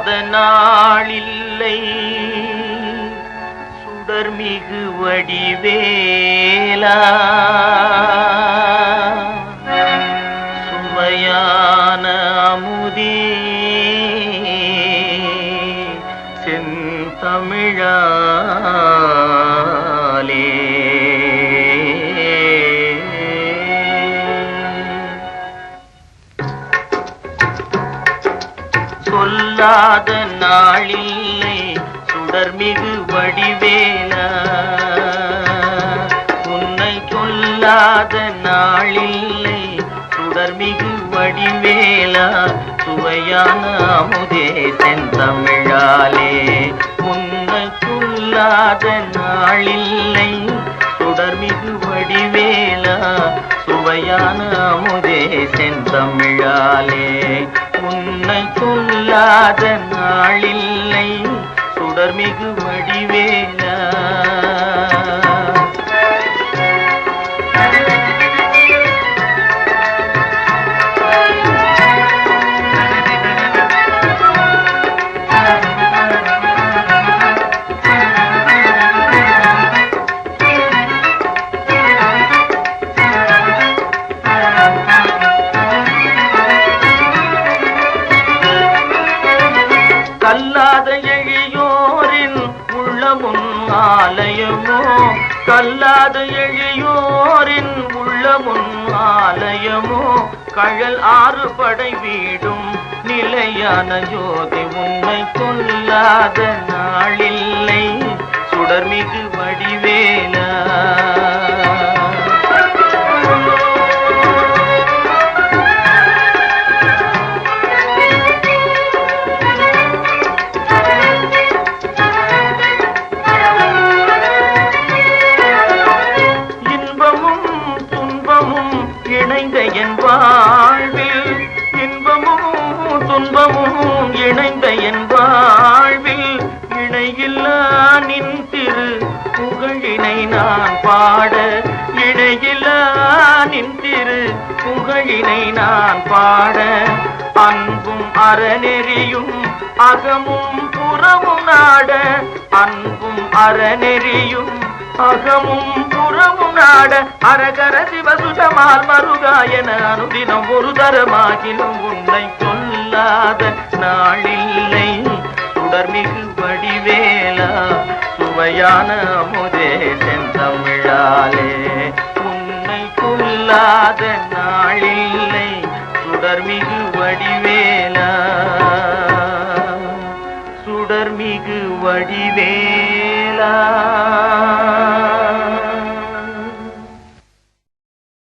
சொல்லாத நாளில்லை சுடர்மிகு வடிவேலா சுவையான அமுதே செந்தமிழாலே சொல்லாத நாளில்லை சுடர்மிகு வடிவேலா உன்னை சொல்லாத நாளில்லை சுடர்மிகு வடிவேலா சுவையான அமுதே செந்தமிழாலே உன்னை சொல்லாத நாளில்லை சுடர்மிகு வடிவேலா சுவையான அமுதே செந்தமிழாலே உன்னை சொல்லாத நாளில்லை சுடர்மிகு வடிவேலா கல்லாத எழியோரின் உள்ளமுன் ஆலயமோ கல்லாத எழியோரின் உள்ளமுன் ஆலயமோ கழல் ஆறு படை வீடும் நிலையான ஜோதி உன்னை கொல்லாத நாளில்லை சுடர்மிகு வடிவேலா இணைந்த என் வாழ்வில் இன்பமும் துன்பமும் இணைந்த என் வாழ்வில் இணையில்லா நின் திரு புகழினை நான் பாட இணையில்லா நின் திரு புகழினை நான் பாட அன்பும் அறநெறியும் அகமும் புறமும் நாட அன்பும் அறநெறியும் அகமும் புறமும் நாட அரகர சிவசுதமால் மருகாயன அனுதினம் ஒரு தரமாகினும் உன்னை சொல்லாத நாளில்லை சுடர்மிகு வடிவேலா சுவையான அமுதே செந்தமிழாலே உன்னை சொல்லாத நாளில்லை சுடர்மிகு வடிவேலா சுடர்மிகு வடிவேலா